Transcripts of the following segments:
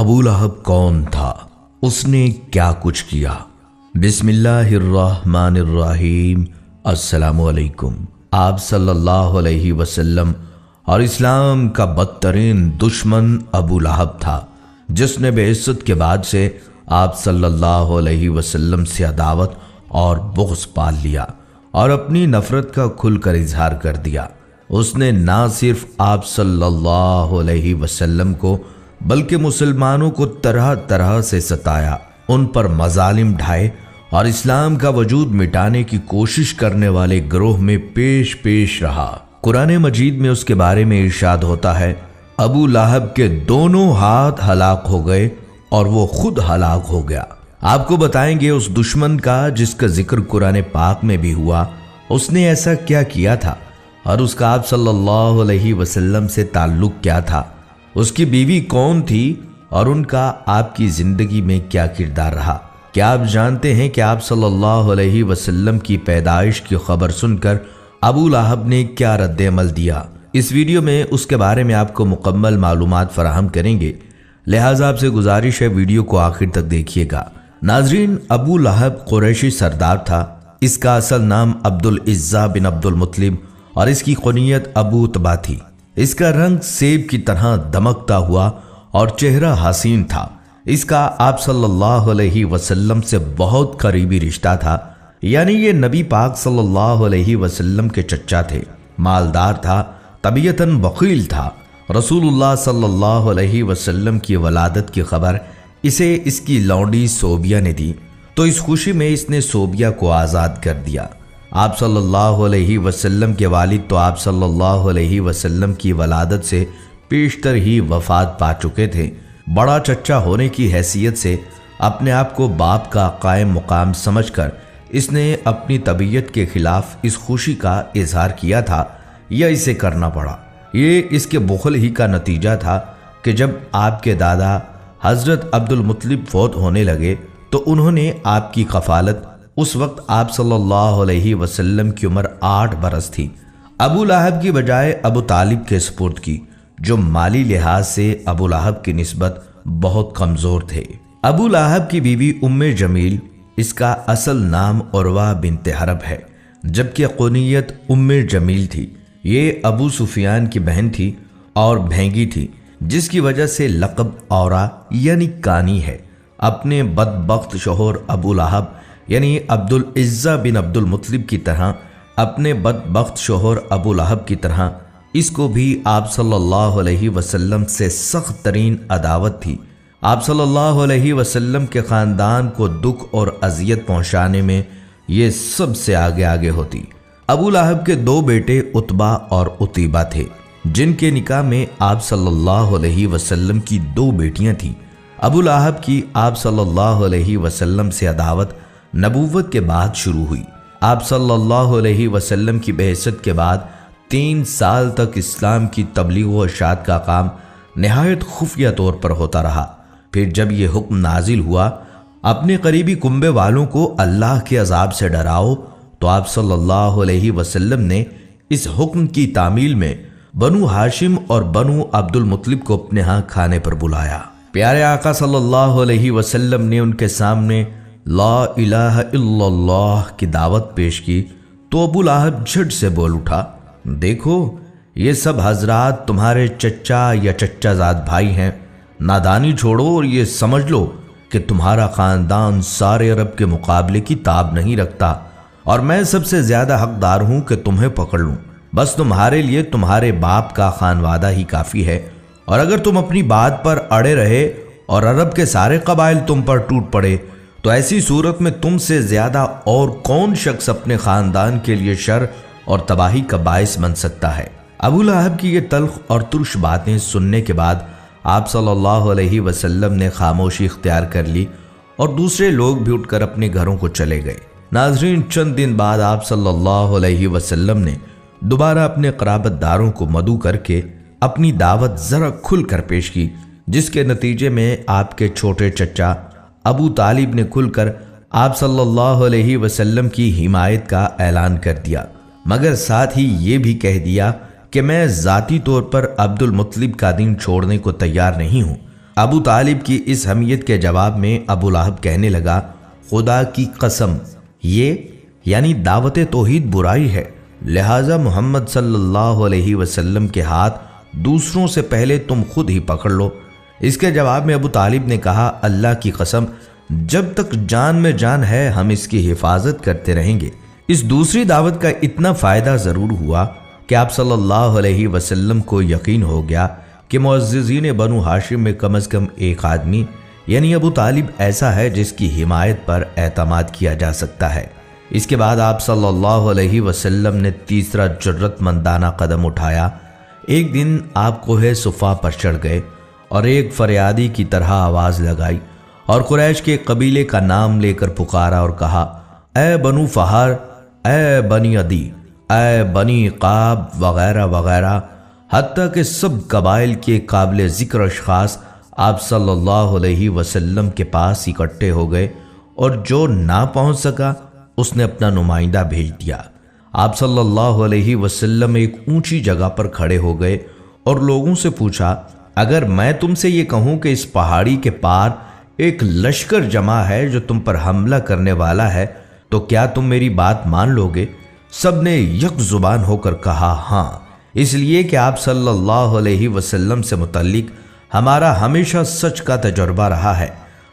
ابو لہب کون تھا؟ اس نے کیا کچھ کیا؟ بسم اللہ الرحمن الرحیم۔ السلام علیکم۔ آپ صلی اللہ علیہ وسلم اور اسلام کا بدترین دشمن ابو لہب تھا، جس نے بعثت کے بعد سے آپ صلی اللہ علیہ وسلم سے عداوت اور بغض پال لیا اور اپنی نفرت کا کھل کر اظہار کر دیا۔ اس نے نہ صرف آپ صلی اللہ علیہ وسلم کو بلکہ مسلمانوں کو طرح طرح سے ستایا، ان پر مظالم ڈھائے اور اسلام کا وجود مٹانے کی کوشش کرنے والے گروہ میں پیش رہا۔ قرآن مجید میں اس کے بارے میں ارشاد ہوتا ہے، ابو لہب کے دونوں ہاتھ ہلاک ہو گئے اور وہ خود ہلاک ہو گیا۔ آپ کو بتائیں گے اس دشمن کا جس کا ذکر قرآن پاک میں بھی ہوا، اس نے ایسا کیا کیا تھا اور اس کا آپ صلی اللہ علیہ وسلم سے تعلق کیا تھا، اس کی بیوی کون تھی اور ان کا آپ کی زندگی میں کیا کردار رہا۔ کیا آپ جانتے ہیں کہ آپ صلی اللہ علیہ وسلم کی پیدائش کی خبر سن کر ابو لہب نے کیا رد عمل دیا؟ اس ویڈیو میں اس کے بارے میں آپ کو مکمل معلومات فراہم کریں گے، لہٰذا آپ سے گزارش ہے ویڈیو کو آخر تک دیکھیے گا۔ ناظرین، ابو لہب قریشی سردار تھا۔ اس کا اصل نام عبدالعزیٰ بن عبدالمطلب اور اس کی کنیت ابو تبا تھی۔ اس کا رنگ سیب کی طرح دمکتا ہوا اور چہرہ حسین تھا۔ اس کا آپ صلی اللہ علیہ وسلم سے بہت قریبی رشتہ تھا، یعنی یہ نبی پاک صلی اللہ علیہ وسلم کے چچا تھے۔ مالدار تھا، طبیعتاً بخیل تھا۔ رسول اللہ صلی اللہ علیہ وسلم کی ولادت کی خبر اسے اس کی لونڈی صوبیہ نے دی، تو اس خوشی میں اس نے صوبیہ کو آزاد کر دیا۔ آپ صلی اللہ علیہ وسلم کے والد تو آپ صلی اللہ علیہ وسلم کی ولادت سے پیشتر ہی وفات پا چکے تھے۔ بڑا چچا ہونے کی حیثیت سے اپنے آپ کو باپ کا قائم مقام سمجھ کر اس نے اپنی طبیعت کے خلاف اس خوشی کا اظہار کیا تھا یا اسے کرنا پڑا۔ یہ اس کے بخل ہی کا نتیجہ تھا کہ جب آپ کے دادا حضرت عبدالمطلب فوت ہونے لگے تو انہوں نے آپ کی کفالت، اس وقت آپ صلی اللہ علیہ وسلم کی عمر 8 برس تھی، ابو لہب کی بجائے ابو طالب کے سپرد کی، جو مالی لحاظ سے ابو لہب کی نسبت بہت کمزور تھے۔ ابو لہب کی بیوی ام جمیل، اس کا اصل نام عروہ بنت حرب ہے، جبکہ کنیت ام جمیل تھی۔ یہ ابو سفیان کی بہن تھی اور بھینگی تھی، جس کی وجہ سے لقب اورا یعنی کانی ہے۔ اپنے بدبخت شوہر ابو لہب یعنی عبدالعزیٰ بن عبدالمطلب کی طرح، اپنے بدبخت شوہر ابو لہب کی طرح اس کو بھی آپ صلی اللہ علیہ وسلم سے سخت ترین عداوت تھی۔ آپ صلی اللہ علیہ وسلم کے خاندان کو دکھ اور اذیت پہنچانے میں یہ سب سے آگے ہوتی۔ ابو لہب کے 2 بیٹے عتبہ اور عتیبہ تھے، جن کے نکاح میں آپ صلی اللہ علیہ وسلم کی 2 بیٹیاں تھیں۔ ابو لہب کی آپ صلی اللہ علیہ وسلم سے عداوت نبوت کے بعد شروع ہوئی۔ آپ صلی اللہ علیہ وسلم کی بعثت کے بعد 3 سال تک اسلام کی تبلیغ و اشاعت کا کام نہایت خفیہ طور پر ہوتا رہا۔ پھر جب یہ حکم نازل ہوا، اپنے قریبی کنبے والوں کو اللہ کے عذاب سے ڈراؤ، تو آپ صلی اللہ علیہ وسلم نے اس حکم کی تعمیل میں بنو ہاشم اور بنو عبدالمطلب کو اپنے ہاں کھانے پر بلایا۔ پیارے آقا صلی اللہ علیہ وسلم نے ان کے سامنے لا الہ الا اللہ کی دعوت پیش کی تو ابو لہب جھٹ سے بول اٹھا، دیکھو یہ سب حضرات تمہارے چچا یا چچا زاد بھائی ہیں، نادانی چھوڑو اور یہ سمجھ لو کہ تمہارا خاندان سارے عرب کے مقابلے کی تاب نہیں رکھتا، اور میں سب سے زیادہ حقدار ہوں کہ تمہیں پکڑ لوں۔ بس تمہارے لیے تمہارے باپ کا خانوادہ ہی کافی ہے، اور اگر تم اپنی بات پر اڑے رہے اور عرب کے سارے قبائل تم پر ٹوٹ پڑے تو ایسی صورت میں تم سے زیادہ اور کون شخص اپنے خاندان کے لیے شر اور تباہی کا باعث بن سکتا ہے۔ ابو لہب کی یہ تلخ اور ترش باتیں سننے کے بعد آپ صلی اللہ علیہ وسلم نے خاموشی اختیار کر لی اور دوسرے لوگ بھی اٹھ کر اپنے گھروں کو چلے گئے۔ ناظرین، چند دن بعد آپ صلی اللہ علیہ وسلم نے دوبارہ اپنے قرابت داروں کو مدعو کر کے اپنی دعوت ذرا کھل کر پیش کی، جس کے نتیجے میں آپ کے چھوٹے چچا ابو طالب نے کھل کر آپ صلی اللہ علیہ وسلم کی حمایت کا اعلان کر دیا، مگر ساتھ ہی یہ بھی کہہ دیا کہ میں ذاتی طور پر عبدالمطلب کا دین چھوڑنے کو تیار نہیں ہوں، ابو طالب کی اس حمیت کے جواب میں ابو لہب کہنے لگا، خدا کی قسم، یہ یعنی دعوت توحید برائی ہے، لہٰذا محمد صلی اللہ علیہ وسلم کے ہاتھ دوسروں سے پہلے تم خود ہی پکڑ لو۔ اس کے جواب میں ابو طالب نے کہا، اللہ کی قسم، جب تک جان میں جان ہے ہم اس کی حفاظت کرتے رہیں گے۔ اس دوسری دعوت کا اتنا فائدہ ضرور ہوا کہ آپ صلی اللہ علیہ وسلم کو یقین ہو گیا کہ معززین بنو ہاشم میں کم از کم ایک آدمی یعنی ابو طالب ایسا ہے جس کی حمایت پر اعتماد کیا جا سکتا ہے۔ اس کے بعد آپ صلی اللہ علیہ وسلم نے تیسرا جرت مندانہ قدم اٹھایا۔ ایک دن آپ کوہ صفا پر چڑھ گئے اور ایک فریادی کی طرح آواز لگائی اور قریش کے قبیلے کا نام لے کر پکارا اور کہا، اے بنو فہر، اے بنی عدی، اے بنی قاب وغیرہ وغیرہ، حتیٰ کہ سب قبائل کے قابل ذکر اشخاص آپ صلی اللہ علیہ وسلم کے پاس اکٹھے ہو گئے، اور جو نہ پہنچ سکا اس نے اپنا نمائندہ بھیج دیا۔ آپ صلی اللہ علیہ وسلم ایک اونچی جگہ پر کھڑے ہو گئے اور لوگوں سے پوچھا، اگر میں تم سے یہ کہوں کہ اس پہاڑی کے پار ایک لشکر جمع ہے جو تم پر حملہ کرنے والا ہے تو کیا تم میری بات مان لو گے؟ سب نے یک زبان ہو کر کہا ہاں، اس لیے کہ آپ صلی اللہ علیہ وسلم سے متعلق ہمارا ہمیشہ سچ کا تجربہ رہا ہے۔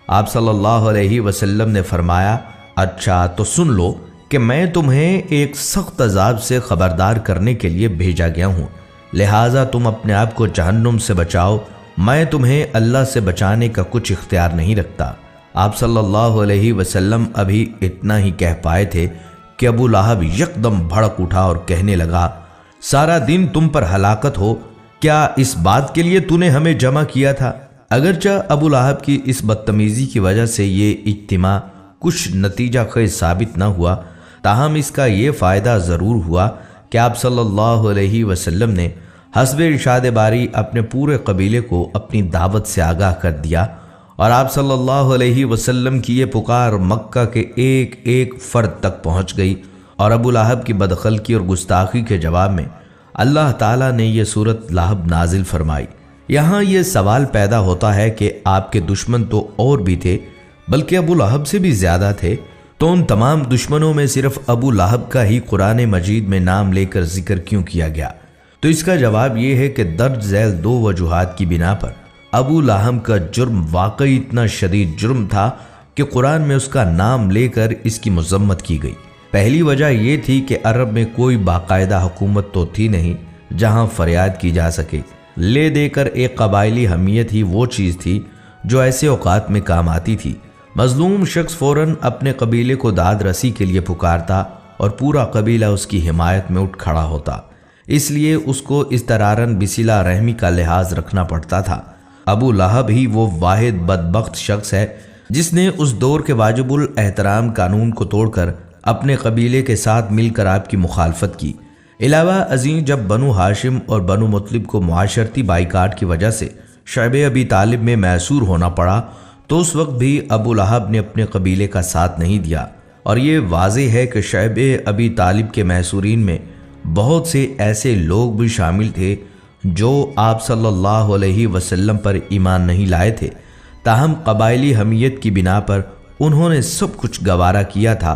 آپ صلی اللہ علیہ وسلم نے فرمایا، اچھا تو سن لو کہ میں تمہیں ایک سخت عذاب سے خبردار کرنے کے لیے بھیجا گیا ہوں، لہٰذا تم اپنے آپ کو جہنم سے بچاؤ، میں تمہیں اللہ سے بچانے کا کچھ اختیار نہیں رکھتا۔ آپ صلی اللہ علیہ وسلم ابھی اتنا ہی کہہ پائے تھے کہ ابو لہب یکدم بھڑک اٹھا اور کہنے لگا، سارا دن تم پر ہلاکت ہو، کیا اس بات کے لیے تو نے ہمیں جمع کیا تھا؟ اگرچہ ابو لہب کی اس بدتمیزی کی وجہ سے یہ اجتماع کچھ نتیجہ خیز ثابت نہ ہوا، تاہم اس کا یہ فائدہ ضرور ہوا کہ آپ صلی اللہ علیہ وسلم نے حسب ارشاد باری اپنے پورے قبیلے کو اپنی دعوت سے آگاہ کر دیا، اور آپ صلی اللہ علیہ وسلم کی یہ پکار مکہ کے ایک ایک فرد تک پہنچ گئی، اور ابو لہب کی بدخلقی اور گستاخی کے جواب میں اللہ تعالیٰ نے یہ سورت لہب نازل فرمائی۔ یہاں یہ سوال پیدا ہوتا ہے کہ آپ کے دشمن تو اور بھی تھے، بلکہ ابو لہب سے بھی زیادہ تھے، تو ان تمام دشمنوں میں صرف ابو لہب کا ہی قرآن مجید میں نام لے کر ذکر کیوں کیا گیا؟ تو اس کا جواب یہ ہے کہ درج ذیل دو وجوہات کی بنا پر ابو لہب کا جرم واقعی اتنا شدید جرم تھا کہ قرآن میں اس کا نام لے کر اس کی مذمت کی گئی۔ پہلی وجہ یہ تھی کہ عرب میں کوئی باقاعدہ حکومت تو تھی نہیں جہاں فریاد کی جا سکے، لے دے کر ایک قبائلی حمیت ہی وہ چیز تھی جو ایسے اوقات میں کام آتی تھی۔ مظلوم شخص فوراً اپنے قبیلے کو داد رسی کے لیے پکارتا اور پورا قبیلہ اس کی حمایت میں اٹھ کھڑا ہوتا، اس لیے اس کو اضطراراً بصلہ رحمی کا لحاظ رکھنا پڑتا تھا۔ ابو لہب ہی وہ واحد بدبخت شخص ہے جس نے اس دور کے واجب الاحترام قانون کو توڑ کر اپنے قبیلے کے ساتھ مل کر آپ کی مخالفت کی۔ علاوہ ازیں جب بنو ہاشم اور بنو مطلب کو معاشرتی بائیکاٹ کی وجہ سے شعب ابی طالب میں محصور ہونا پڑا تو اس وقت بھی ابو لہب نے اپنے قبیلے کا ساتھ نہیں دیا، اور یہ واضح ہے کہ شعب ابی طالب کے محصورین میں بہت سے ایسے لوگ بھی شامل تھے جو آپ صلی اللہ علیہ وسلم پر ایمان نہیں لائے تھے، تاہم قبائلی حمیت کی بنا پر انہوں نے سب کچھ گوارا کیا تھا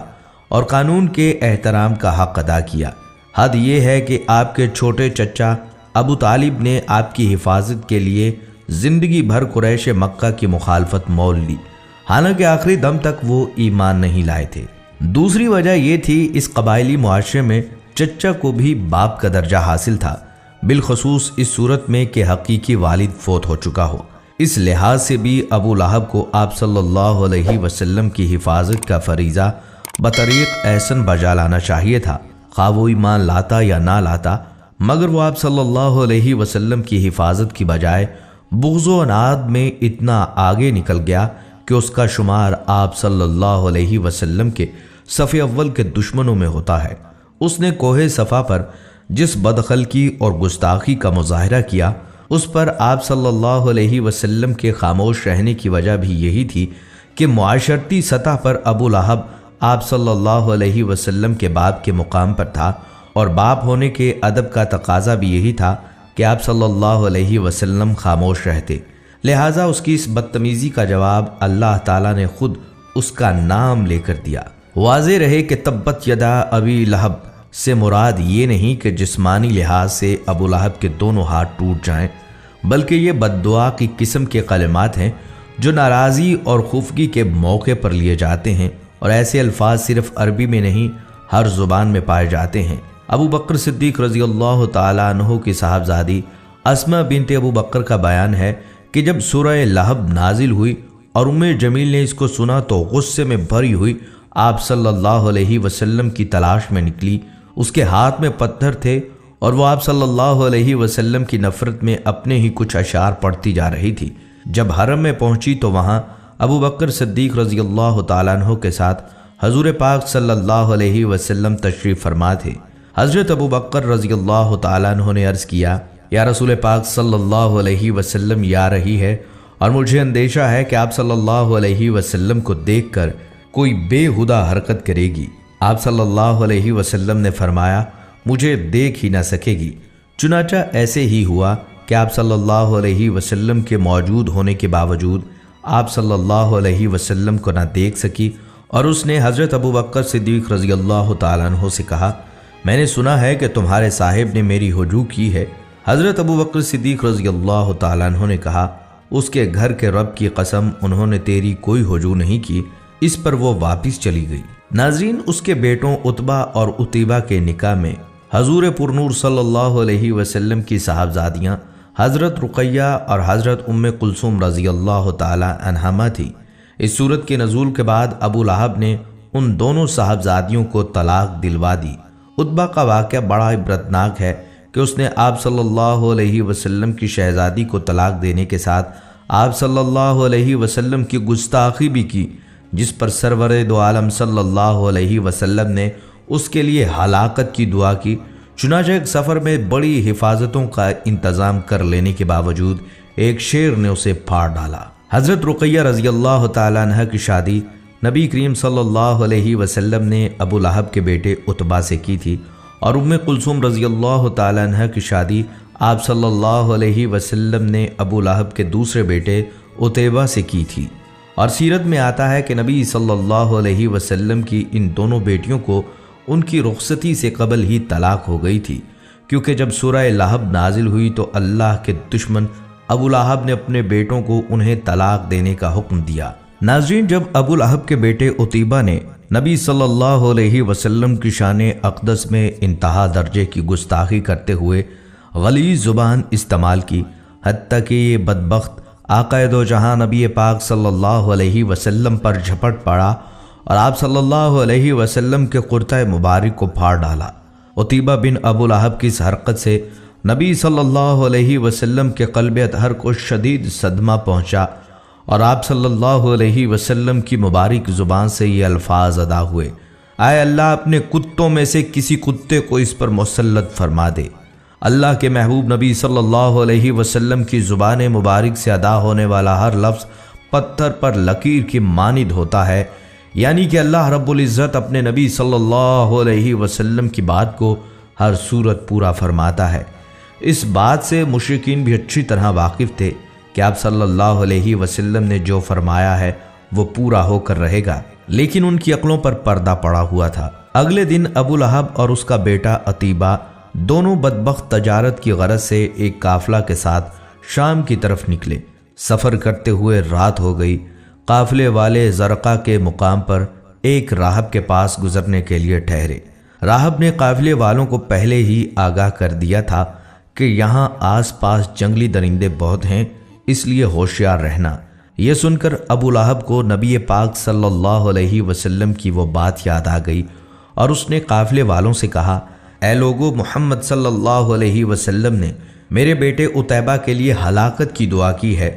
اور قانون کے احترام کا حق ادا کیا۔ حد یہ ہے کہ آپ کے چھوٹے چچا ابو طالب نے آپ کی حفاظت کے لیے زندگی بھر قریش مکہ کی مخالفت مول لی، حالانکہ آخری دم تک وہ ایمان نہیں لائے تھے۔ دوسری وجہ یہ تھی اس قبائلی معاشرے میں چچا کو بھی باپ کا درجہ حاصل تھا، بالخصوص اس صورت میں کہ حقیقی والد فوت ہو چکا ہو۔ اس لحاظ سے بھی ابو لہب کو آپ صلی اللہ علیہ وسلم کی حفاظت کا فریضہ بطریق احسن بجا لانا چاہیے تھا، خواہ وہ ایمان لاتا یا نہ لاتا، مگر وہ آپ صلی اللہ علیہ وسلم کی حفاظت کی بجائے بغض و عناد میں اتنا آگے نکل گیا کہ اس کا شمار آپ صلی اللہ علیہ وسلم کے صف اول کے دشمنوں میں ہوتا ہے۔ اس نے کوہ صفا پر جس بدخلقی اور گستاخی کا مظاہرہ کیا، اس پر آپ صلی اللہ علیہ وسلم کے خاموش رہنے کی وجہ بھی یہی تھی کہ معاشرتی سطح پر ابو لہب آپ صلی اللہ علیہ وسلم کے باپ کے مقام پر تھا، اور باپ ہونے کے ادب کا تقاضا بھی یہی تھا کہ آپ صلی اللہ علیہ وسلم خاموش رہتے، لہٰذا اس کی اس بدتمیزی کا جواب اللہ تعالیٰ نے خود اس کا نام لے کر دیا۔ واضح رہے کہ تبت یدا ابی لہب سے مراد یہ نہیں کہ جسمانی لحاظ سے ابو لہب کے دونوں ہاتھ ٹوٹ جائیں، بلکہ یہ بد دعا کی قسم کے کلمات ہیں جو ناراضی اور خفگی کے موقع پر لیے جاتے ہیں، اور ایسے الفاظ صرف عربی میں نہیں ہر زبان میں پائے جاتے ہیں۔ ابو بکر صدیق رضی اللہ تعالیٰ عنہ کی صاحبزادی اسماء بنت ابو بکر کا بیان ہے کہ جب سورہ لہب نازل ہوئی اور ام جمیل نے اس کو سنا تو غصے میں بھری ہوئی آپ صلی اللہ علیہ وسلم کی تلاش میں نکلی۔ اس کے ہاتھ میں پتھر تھے اور وہ آپ صلی اللہ علیہ وسلم کی نفرت میں اپنے ہی کچھ اشعار پڑھتی جا رہی تھی۔ جب حرم میں پہنچی تو وہاں ابو بکر صدیق رضی اللہ تعالیٰ عنہ کے ساتھ حضور پاک صلی اللہ علیہ وسلم تشریف فرما تھے۔ حضرت ابو بکر رضی اللہ تعالیٰ عنہ نے عرض کیا، یا رسول پاک صلی اللہ علیہ وسلم یہ آ رہی ہے اور مجھے اندیشہ ہے کہ آپ صلی اللہ علیہ وسلم کو دیکھ کر کوئی بے ہدہ حرکت کرے گی۔ آپ صلی اللہ علیہ وسلم نے فرمایا، مجھے دیکھ ہی نہ سکے گی۔ چنانچہ ایسے ہی ہوا کہ آپ صلی اللہ علیہ وسلم کے موجود ہونے کے باوجود آپ صلی اللہ علیہ وسلم کو نہ دیکھ سکی، اور اس نے حضرت ابو بکر صدیق رضی اللہ تعالیٰ عنہ سے کہا، میں نے سنا ہے کہ تمہارے صاحب نے میری ہجوم کی ہے۔ حضرت ابو بکر صدیق رضی اللہ تعالیٰ عنہ نے کہا، اس کے گھر کے رب کی قسم انہوں نے تیری کوئی ہجوم نہیں کی۔ اس پر وہ واپس چلی گئی۔ ناظرین، اس کے بیٹوں عتبہ اور عتیبہ کے نکاح میں حضور پرنور صلی اللہ علیہ وسلم کی صاحبزادیاں حضرت رقیہ اور حضرت ام کلثوم رضی اللہ تعالی عنہما تھی۔ اس صورت کے نزول کے بعد ابو لہب نے ان دونوں صاحبزادیوں کو طلاق دلوا دی۔ عتبہ کا واقعہ بڑا عبرتناک ہے کہ اس نے آپ صلی اللہ علیہ وسلم کی شہزادی کو طلاق دینے کے ساتھ آپ صلی اللہ علیہ وسلم کی گستاخی بھی کی، جس پر سرور دو عالم صلی اللہ علیہ وسلم نے اس کے لیے ہلاکت کی دعا کی۔ چنانچہ ایک سفر میں بڑی حفاظتوں کا انتظام کر لینے کے باوجود ایک شیر نے اسے پھاڑ ڈالا۔ حضرت رقیہ رضی اللہ تعالیٰ عنہ کی شادی نبی کریم صلی اللہ علیہ وسلم نے ابو لہب کے بیٹے عتبہ سے کی تھی، اور ام کلثوم رضی اللہ تعالیٰ عنہ کی شادی آپ صلی اللہ علیہ وسلم نے ابو لہب کے دوسرے بیٹے عتیبہ سے کی تھی۔ اور سیرت میں آتا ہے کہ نبی صلی اللہ علیہ وسلم کی ان دونوں بیٹیوں کو ان کی رخصتی سے قبل ہی طلاق ہو گئی تھی، کیونکہ جب سورہ لہب نازل ہوئی تو اللہ کے دشمن ابو لہب نے اپنے بیٹوں کو انہیں طلاق دینے کا حکم دیا۔ ناظرین، جب ابو لہب کے بیٹے عتیبہ نے نبی صلی اللہ علیہ وسلم کی شان اقدس میں انتہا درجے کی گستاخی کرتے ہوئے غلیظ زبان استعمال کی، حتیٰ کہ یہ بدبخت آقا دو جہاں نبی پاک صلی اللہ علیہ وسلم پر جھپٹ پڑا اور آپ صلی اللہ علیہ وسلم کے کرتہ مبارک کو پھاڑ ڈالا۔ عتیبہ بن ابو لہب کی اس حرکت سے نبی صلی اللہ علیہ وسلم کے قلب اطہر کو شدید صدمہ پہنچا، اور آپ صلی اللہ علیہ وسلم کی مبارک زبان سے یہ الفاظ ادا ہوئے، اے اللہ اپنے کتوں میں سے کسی کتے کو اس پر مسلط فرما دے۔ اللہ کے محبوب نبی صلی اللہ علیہ وسلم کی زبان مبارک سے ادا ہونے والا ہر لفظ پتھر پر لکیر کی مانند ہوتا ہے، یعنی کہ اللہ رب العزت اپنے نبی صلی اللہ علیہ وسلم کی بات کو ہر صورت پورا فرماتا ہے۔ اس بات سے مشرکین بھی اچھی طرح واقف تھے کہ آپ صلی اللہ علیہ وسلم نے جو فرمایا ہے وہ پورا ہو کر رہے گا، لیکن ان کی عقلوں پر پردہ پڑا ہوا تھا۔ اگلے دن ابو لہب اور اس کا بیٹا عتیبہ دونوں بدبخت تجارت کی غرض سے ایک قافلہ کے ساتھ شام کی طرف نکلے۔ سفر کرتے ہوئے رات ہو گئی۔ قافلے والے زرقہ کے مقام پر ایک راہب کے پاس گزرنے کے لیے ٹھہرے۔ راہب نے قافلے والوں کو پہلے ہی آگاہ کر دیا تھا کہ یہاں آس پاس جنگلی درندے بہت ہیں، اس لیے ہوشیار رہنا۔ یہ سن کر ابو لہب کو نبی پاک صلی اللہ علیہ وسلم کی وہ بات یاد آ گئی، اور اس نے قافلے والوں سے کہا، اے لوگو، محمد صلی اللہ علیہ وسلم نے میرے بیٹے عتیبہ کے لیے ہلاکت کی دعا کی ہے،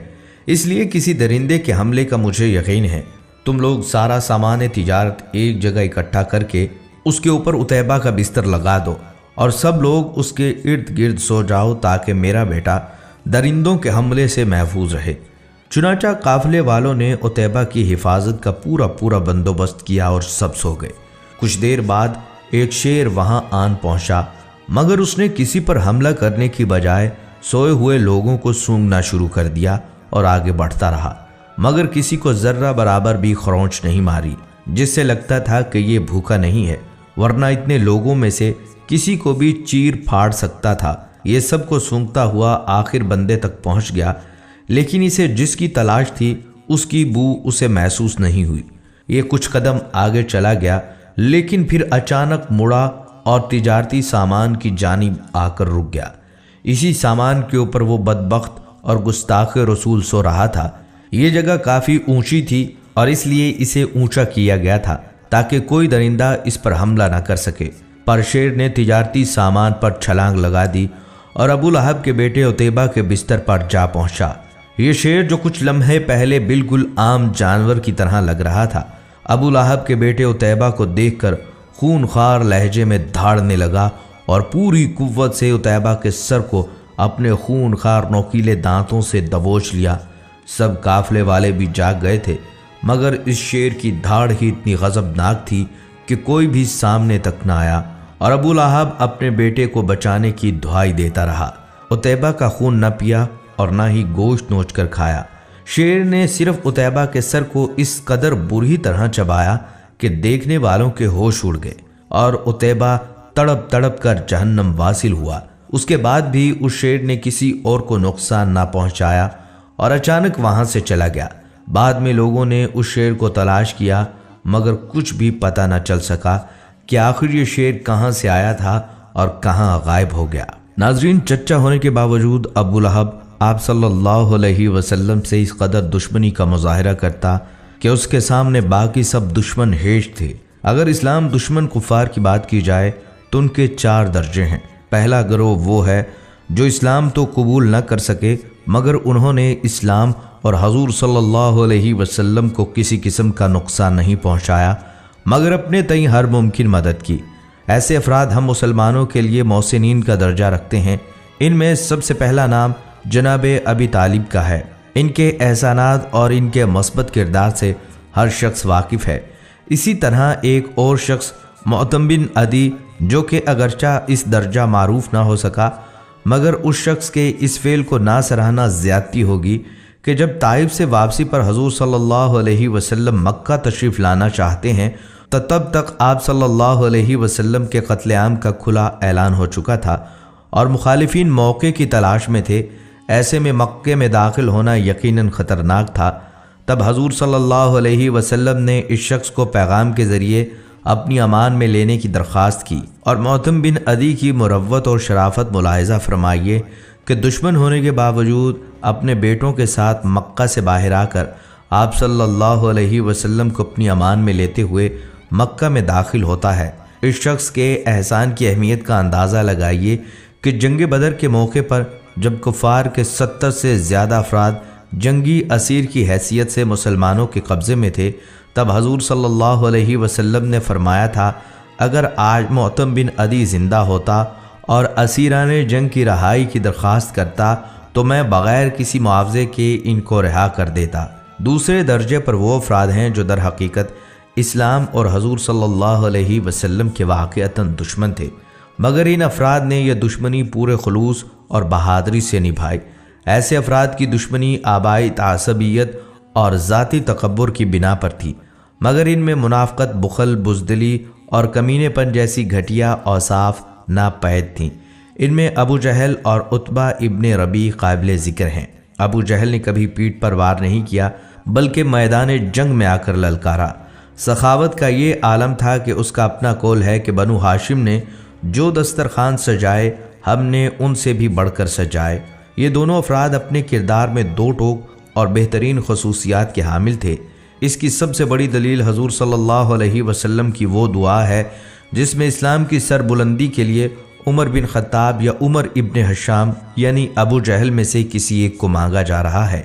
اس لیے کسی درندے کے حملے کا مجھے یقین ہے۔ تم لوگ سارا سامان تجارت ایک جگہ اکٹھا کر کے اس کے اوپر عتیبہ کا بستر لگا دو، اور سب لوگ اس کے ارد گرد سو جاؤ تاکہ میرا بیٹا درندوں کے حملے سے محفوظ رہے۔ چنانچہ قافلے والوں نے عتیبہ کی حفاظت کا پورا بندوبست کیا اور سب سو گئے۔ کچھ دیر بعد ایک شیر وہاں آن پہنچا، مگر اس نے کسی پر حملہ کرنے کی بجائے سوئے ہوئے لوگوں کو سونگنا شروع کر دیا اور آگے بڑھتا رہا، مگر کسی کو ذرہ برابر بھی خرونچ نہیں ماری، جس سے لگتا تھا کہ یہ بھوکا نہیں ہے، ورنہ اتنے لوگوں میں سے کسی کو بھی چیر پھاڑ سکتا تھا۔ یہ سب کو سونگتا ہوا آخر بندے تک پہنچ گیا، لیکن اسے جس کی تلاش تھی اس کی بو اسے محسوس نہیں ہوئی۔ یہ کچھ قدم آگے چلا گیا، لیکن پھر اچانک مڑا اور تجارتی سامان کی جانب آ کر رک گیا۔ اسی سامان کے اوپر وہ بدبخت اور گستاخ رسول سو رہا تھا۔ یہ جگہ کافی اونچی تھی اور اس لیے اسے اونچا کیا گیا تھا تاکہ کوئی درندہ اس پر حملہ نہ کر سکے، پر شیر نے تجارتی سامان پر چھلانگ لگا دی اور ابو لہب کے بیٹے عتیبہ کے بستر پر جا پہنچا۔ یہ شیر جو کچھ لمحے پہلے بالکل عام جانور کی طرح لگ رہا تھا، ابو لہب کے بیٹے عتیبہ کو دیکھ کر خونخوار لہجے میں دھاڑنے لگا اور پوری قوت سے عتیبہ کے سر کو اپنے خونخوار نوکیلے دانتوں سے دبوچ لیا۔ سب قافلے والے بھی جاگ گئے تھے، مگر اس شیر کی دھاڑ ہی اتنی غضبناک تھی کہ کوئی بھی سامنے تک نہ آیا، اور ابو لہب اپنے بیٹے کو بچانے کی دعائی دیتا رہا۔ عتیبہ کا خون نہ پیا اور نہ ہی گوشت نوچ کر کھایا۔ شیر نے صرف عتیبہ کے سر کو اس قدر بری طرح چبایا کہ دیکھنے والوں کے ہوش اڑ گئے اور عتیبہ تڑپ تڑپ کر جہنم واصل ہوا۔ اس کے بعد بھی اس شیر نے کسی اور کو نقصان نہ پہنچایا اور اچانک وہاں سے چلا گیا۔ بعد میں لوگوں نے اس شیر کو تلاش کیا، مگر کچھ بھی پتہ نہ چل سکا کہ آخر یہ شیر کہاں سے آیا تھا اور کہاں غائب ہو گیا۔ ناظرین، چچا ہونے کے باوجود ابو لہب آپ صلی اللہ علیہ وسلم سے اس قدر دشمنی کا مظاہرہ کرتا کہ اس کے سامنے باقی سب دشمن ہیج تھے۔ اگر اسلام دشمن کفار کی بات کی جائے تو ان کے 4 درجے ہیں۔ پہلا گروہ وہ ہے جو اسلام تو قبول نہ کر سکے، مگر انہوں نے اسلام اور حضور صلی اللہ علیہ وسلم کو کسی قسم کا نقصان نہیں پہنچایا، مگر اپنے تئیں ہر ممکن مدد کی۔ ایسے افراد ہم مسلمانوں کے لیے محسنین کا درجہ رکھتے ہیں۔ ان میں سب سے پہلا نام جناب ابی طالب کا ہے۔ ان کے احسانات اور ان کے مثبت کردار سے ہر شخص واقف ہے۔ اسی طرح ایک اور شخص معتم بن عدی، جو کہ اگرچہ اس درجہ معروف نہ ہو سکا، مگر اس شخص کے اس فعل کو نہ سراہنا زیادتی ہوگی کہ جب طائف سے واپسی پر حضور صلی اللہ علیہ وسلم مکہ تشریف لانا چاہتے ہیں تو تب تک آپ صلی اللہ علیہ وسلم کے قتل عام کا کھلا اعلان ہو چکا تھا اور مخالفین موقع کی تلاش میں تھے۔ ایسے میں مکے میں داخل ہونا یقیناً خطرناک تھا۔ تب حضور صلی اللہ علیہ وسلم نے اس شخص کو پیغام کے ذریعے اپنی امان میں لینے کی درخواست کی اور معتم بن عدی کی مروت اور شرافت ملاحظہ فرمائیے کہ دشمن ہونے کے باوجود اپنے بیٹوں کے ساتھ مکہ سے باہر آ کر آپ صلی اللہ علیہ وسلم کو اپنی امان میں لیتے ہوئے مکہ میں داخل ہوتا ہے۔ اس شخص کے احسان کی اہمیت کا اندازہ لگائیے کہ جنگ بدر کے موقع پر جب کفار کے 70 سے زیادہ افراد جنگی اسیر کی حیثیت سے مسلمانوں کے قبضے میں تھے، تب حضور صلی اللہ علیہ وسلم نے فرمایا تھا، اگر آج معتم بن عدی زندہ ہوتا اور اسیران جنگ کی رہائی کی درخواست کرتا تو میں بغیر کسی معاوضے کے ان کو رہا کر دیتا۔ دوسرے درجے پر وہ افراد ہیں جو در حقیقت اسلام اور حضور صلی اللہ علیہ وسلم کے واقعتاً دشمن تھے، مگر ان افراد نے یہ دشمنی پورے خلوص اور بہادری سے نبھائی۔ ایسے افراد کی دشمنی آبائی تعصبیت اور ذاتی تکبر کی بنا پر تھی، مگر ان میں منافقت، بخل، بزدلی اور کمینے پن جیسی گھٹیا اوصاف ناپید تھیں۔ ان میں ابو جہل اور عتبہ ابن ربیع قابل ذکر ہیں۔ ابو جہل نے کبھی پیٹھ پر وار نہیں کیا، بلکہ میدان جنگ میں آ کر للکارا۔ سخاوت کا یہ عالم تھا کہ اس کا اپنا قول ہے کہ بنو ہاشم نے جو دسترخوان سجائے ہم نے ان سے بھی بڑھ کر سجائے۔ یہ دونوں افراد اپنے کردار میں 2 ٹوک اور بہترین خصوصیات کے حامل تھے۔ اس کی سب سے بڑی دلیل حضور صلی اللہ علیہ وسلم کی وہ دعا ہے جس میں اسلام کی سر بلندی کے لیے عمر بن خطاب یا عمر ابن حشام یعنی ابو جہل میں سے کسی ایک کو مانگا جا رہا ہے۔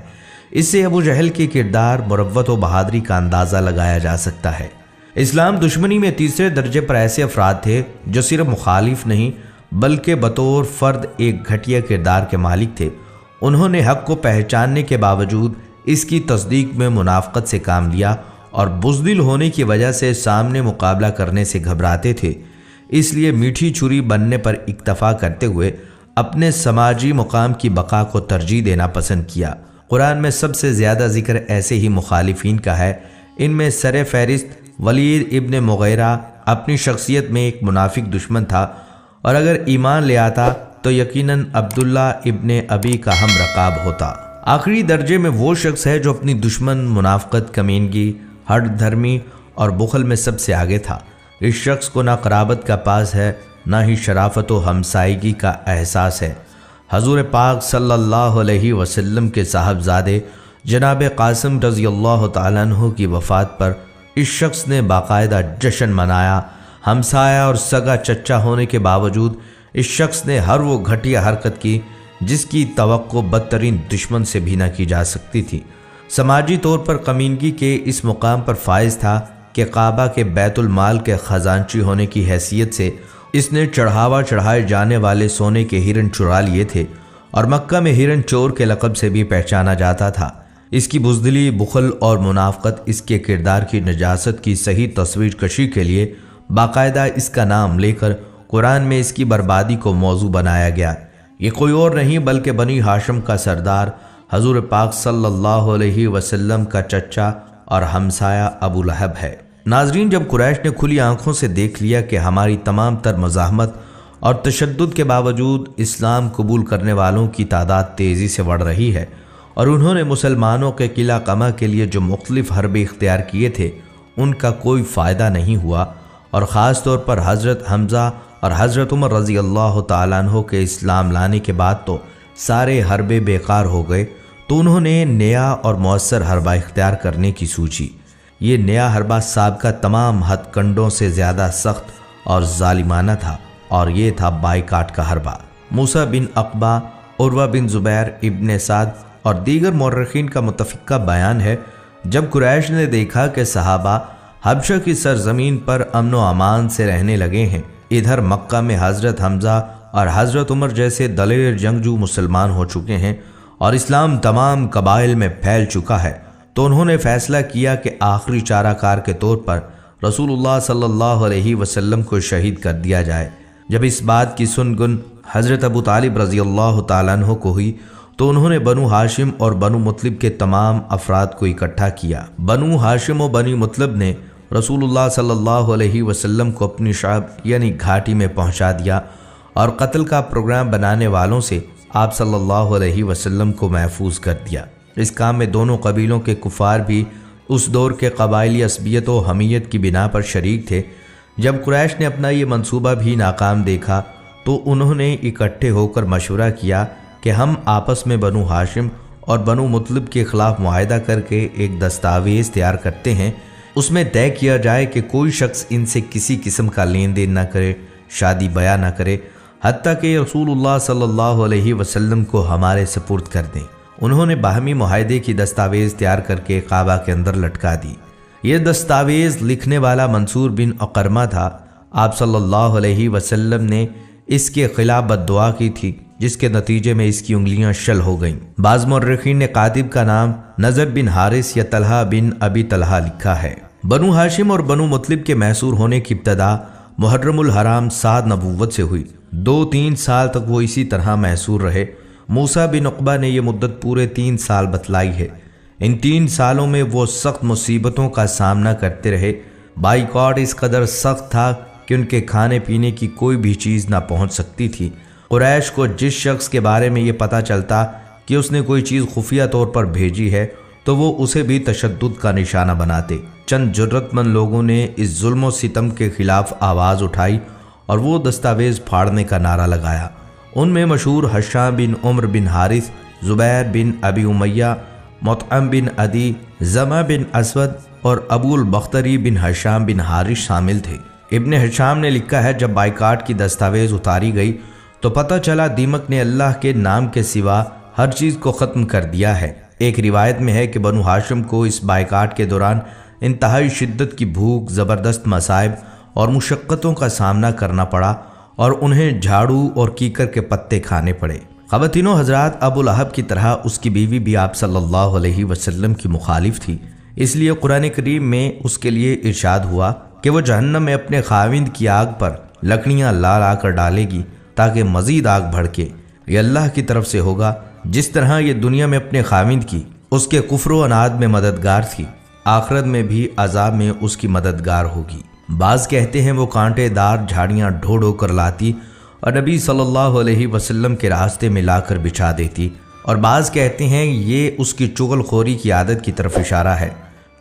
اس سے ابو جہل کے کردار، مروت و بہادری کا اندازہ لگایا جا سکتا ہے۔ اسلام دشمنی میں تیسرے درجے پر ایسے افراد تھے جو صرف مخالف نہیں بلکہ بطور فرد ایک گھٹیا کردار کے مالک تھے۔ انہوں نے حق کو پہچاننے کے باوجود اس کی تصدیق میں منافقت سے کام لیا اور بزدل ہونے کی وجہ سے سامنے مقابلہ کرنے سے گھبراتے تھے، اس لیے میٹھی چھری بننے پر اکتفا کرتے ہوئے اپنے سماجی مقام کی بقا کو ترجیح دینا پسند کیا۔ قرآن میں سب سے زیادہ ذکر ایسے ہی مخالفین کا ہے۔ ان میں سر فہرست ولید ابن مغیرہ اپنی شخصیت میں ایک منافق دشمن تھا، اور اگر ایمان لے آتا تو یقیناً عبداللہ ابن ابی کا ہم رکاب ہوتا۔ آخری درجے میں وہ شخص ہے جو اپنی دشمن، منافقت، کمینگی، ہٹ دھرمی اور بخل میں سب سے آگے تھا۔ اس شخص کو نہ قرابت کا پاس ہے، نہ ہی شرافت و ہمسائیگی کا احساس ہے۔ حضور پاک صلی اللہ علیہ وسلم کے صاحبزادے جناب قاسم رضی اللہ تعالیٰ عنہ کی وفات پر اس شخص نے باقاعدہ جشن منایا۔ ہمسایہ اور سگا چچا ہونے کے باوجود اس شخص نے ہر وہ گھٹیا حرکت کی جس کی توقع بدترین دشمن سے بھی نہ کی جا سکتی تھی۔ سماجی طور پر کمینگی کے اس مقام پر فائز تھا کہ کعبہ کے بیت المال کے خزانچی ہونے کی حیثیت سے اس نے چڑھاوا چڑھائے جانے والے سونے کے ہرن چرا لیے تھے، اور مکہ میں ہرن چور کے لقب سے بھی پہچانا جاتا تھا۔ اس کی بزدلی، بخل اور منافقت اس کے کردار کی نجاست کی صحیح تصویر کشی کے لیے باقاعدہ اس کا نام لے کر قرآن میں اس کی بربادی کو موضوع بنایا گیا۔ یہ کوئی اور نہیں بلکہ بنی ہاشم کا سردار حضور پاک صلی اللہ علیہ وسلم کا چچا اور ہمسایہ ابو لہب ہے۔ ناظرین، جب قریش نے کھلی آنکھوں سے دیکھ لیا کہ ہماری تمام تر مزاحمت اور تشدد کے باوجود اسلام قبول کرنے والوں کی تعداد تیزی سے بڑھ رہی ہے، اور انہوں نے مسلمانوں کے قلعہ قمع کے لیے جو مختلف حربے اختیار کیے تھے ان کا کوئی فائدہ نہیں ہوا، اور خاص طور پر حضرت حمزہ اور حضرت عمر رضی اللہ تعالیٰ عنہ کے اسلام لانے کے بعد تو سارے حربے بیکار ہو گئے، تو انہوں نے نیا اور مؤثر حربہ اختیار کرنے کی سوچی۔ یہ نیا حربہ سابقہ تمام ہتھ کنڈوں سے زیادہ سخت اور ظالمانہ تھا، اور یہ تھا بائیکاٹ کا حربہ۔ موسیٰ بن عقبہ، عروہ بن زبیر، ابن سعد اور دیگر مورخین کا متفقہ بیان ہے، جب قریش نے دیکھا کہ صحابہ حبشہ کی سرزمین پر امن و امان سے رہنے لگے ہیں، ادھر مکہ میں حضرت حمزہ اور حضرت عمر جیسے دلیر جنگجو مسلمان ہو چکے ہیں اور اسلام تمام قبائل میں پھیل چکا ہے، تو انہوں نے فیصلہ کیا کہ آخری چارہ کار کے طور پر رسول اللہ صلی اللہ علیہ وسلم کو شہید کر دیا جائے۔ جب اس بات کی سن حضرت ابو طالب رضی اللہ تعالیٰ عنہ کو ہوئی تو انہوں نے بنو ہاشم اور بنو مطلب کے تمام افراد کو اکٹھا کیا۔ بنو ہاشم و بنو مطلب نے رسول اللہ صلی اللہ علیہ وسلم کو اپنی شعب یعنی گھاٹی میں پہنچا دیا، اور قتل کا پروگرام بنانے والوں سے آپ صلی اللہ علیہ وسلم کو محفوظ کر دیا۔ اس کام میں دونوں قبیلوں کے کفار بھی اس دور کے قبائلی عصبیت و حمیت کی بنا پر شریک تھے۔ جب قریش نے اپنا یہ منصوبہ بھی ناکام دیکھا تو انہوں نے اکٹھے ہو کر مشورہ کیا کہ ہم آپس میں بنو ہاشم اور بنو مطلب کے خلاف معاہدہ کر کے ایک دستاویز تیار کرتے ہیں، اس میں طے کیا جائے کہ کوئی شخص ان سے کسی قسم کا لین دین نہ کرے، شادی بیاہ نہ کرے، حتیٰ کہ رسول اللہ صلی اللہ علیہ وسلم کو ہمارے سپرد کر دیں۔ انہوں نے باہمی معاہدے کی دستاویز تیار کر کے کعبہ کے اندر لٹکا دی۔ یہ دستاویز لکھنے والا منصور بن اقرمہ تھا۔ آپ صلی اللہ علیہ وسلم نے اس کے خلاف بد دعا کی تھی، جس کے نتیجے میں اس کی انگلیاں شل ہو گئیں۔ بعض مورخین نے کاتب کا نام نضر بن حارث یا طلحہ بن ابی طلحہ لکھا ہے۔ بنو ہاشم اور بنو مطلب کے محصور ہونے کی ابتدا محرم الحرام 7 نبوت سے ہوئی۔ 2-3 سال تک وہ اسی طرح محصور رہے۔ موسیٰ بن عقبہ نے یہ مدت پورے 3 سال بتلائی ہے۔ ان 3 سالوں میں وہ سخت مصیبتوں کا سامنا کرتے رہے۔ بائیکاٹ اس قدر سخت تھا کہ ان کے کھانے پینے کی کوئی بھی چیز نہ پہنچ سکتی تھی۔ قریش کو جس شخص کے بارے میں یہ پتہ چلتا کہ اس نے کوئی چیز خفیہ طور پر بھیجی ہے تو وہ اسے بھی تشدد کا نشانہ بناتے۔ چند جرأت مند لوگوں نے اس ظلم و ستم کے خلاف آواز اٹھائی اور وہ دستاویز پھاڑنے کا نعرہ لگایا۔ ان میں مشہور حشام بن عمر بن حارث، زبیر بن ابی امیہ، مطعم بن عدی، زمہ بن اسود اور ابو البختری بن حشام بن حارث شامل تھے۔ ابن حشام نے لکھا ہے، جب بائیکاٹ کی دستاویز اتاری گئی تو پتہ چلا دیمک نے اللہ کے نام کے سوا ہر چیز کو ختم کر دیا ہے۔ ایک روایت میں ہے کہ بنو ہاشم کو اس بائیکاٹ کے دوران انتہائی شدت کی بھوک، زبردست مصائب اور مشقتوں کا سامنا کرنا پڑا اور انہیں جھاڑو اور کیکر کے پتے کھانے پڑے۔ خواتینوں حضرات، ابو لہب کی طرح اس کی بیوی بھی آپ صلی اللہ علیہ وسلم کی مخالف تھی، اس لیے قرآن کریم میں اس کے لیے ارشاد ہوا کہ وہ جہنم میں اپنے خاوند کی آگ پر لکڑیاں لا لا کر ڈالے گی تاکہ مزید آگ بھڑکے۔ یہ اللہ کی طرف سے ہوگا، جس طرح یہ دنیا میں اپنے خاوند کی اس کے کفر و عناد میں مددگار تھی، آخرت میں بھی عذاب میں اس کی مددگار ہوگی۔ بعض کہتے ہیں وہ کانٹے دار جھاڑیاں ڈھو ڈھو کر لاتی اور نبی صلی اللہ علیہ وسلم کے راستے میں لا کر بچھا دیتی، اور بعض کہتے ہیں یہ اس کی چغل خوری کی عادت کی طرف اشارہ ہے۔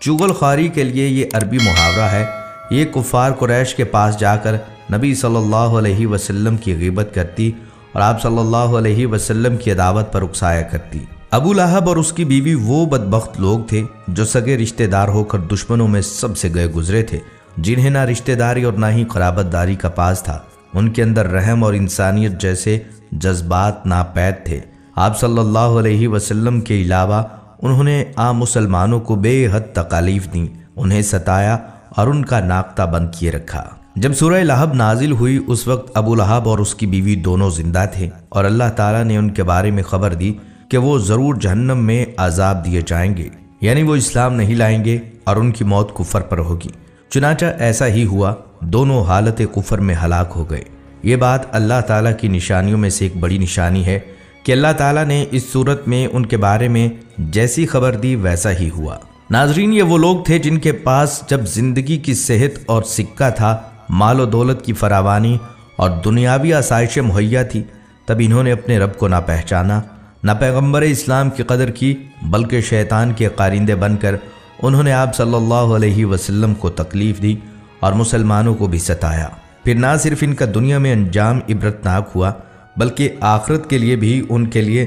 چغل خوری کے لیے یہ عربی محاورہ ہے۔ یہ کفار قریش کے پاس جا کر نبی صلی اللہ علیہ وسلم کی غیبت کرتی اور آپ صلی اللہ علیہ وسلم کی عداوت پر اکسایا کرتی۔ ابو لہب اور اس کی بیوی وہ بدبخت لوگ تھے جو سگے رشتہ دار ہو کر دشمنوں میں سب سے گئے گزرے تھے، جنہیں نہ رشتہ داری اور نہ ہی قرابت داری کا پاس تھا۔ ان کے اندر رحم اور انسانیت جیسے جذبات ناپید تھے۔ آپ صلی اللہ علیہ وسلم کے علاوہ انہوں نے عام مسلمانوں کو بے حد تکالیف دیں، انہیں ستایا اور ان کا ناقتہ بند کیے رکھا۔ جب سورہ لہب نازل ہوئی اس وقت ابو لہب اور اس کی بیوی دونوں زندہ تھے، اور اللہ تعالیٰ نے ان کے بارے میں خبر دی کہ وہ ضرور جہنم میں عذاب دیے جائیں گے، یعنی وہ اسلام نہیں لائیں گے اور ان کی موت کفر پر ہوگی۔ چنانچہ ایسا ہی ہوا، دونوں حالت کفر میں ہلاک ہو گئے۔ یہ بات اللہ تعالیٰ کی نشانیوں میں سے ایک بڑی نشانی ہے کہ اللہ تعالیٰ نے اس صورت میں ان کے بارے میں جیسی خبر دی ویسا ہی ہوا۔ ناظرین، یہ وہ لوگ تھے جن کے پاس جب زندگی کی صحت اور سکہ تھا، مال و دولت کی فراوانی اور دنیاوی آسائشیں مہیا تھی، تب انہوں نے اپنے رب کو نہ پہچانا، نہ پیغمبر اسلام کی قدر کی، بلکہ شیطان کے قارندے بن کر انہوں نے آپ صلی اللہ علیہ وسلم کو تکلیف دی اور مسلمانوں کو بھی ستایا۔ پھر نہ صرف ان کا دنیا میں انجام عبرتناک ہوا، بلکہ آخرت کے لیے بھی ان کے لیے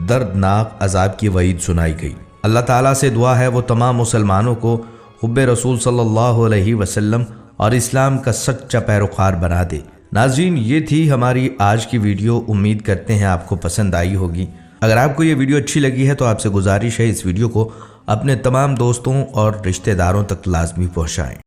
دردناک عذاب کی وعید سنائی گئی۔ اللہ تعالیٰ سے دعا ہے وہ تمام مسلمانوں کو حب رسول صلی اللہ علیہ وسلم اور اسلام کا سچا پیروکار بنا دے۔ ناظرین، یہ تھی ہماری آج کی ویڈیو، امید کرتے ہیں آپ کو پسند آئی ہوگی۔ اگر آپ کو یہ ویڈیو اچھی لگی ہے تو آپ سے گزارش ہے اس ویڈیو کو اپنے تمام دوستوں اور رشتہ داروں تک لازمی پہنچائیں۔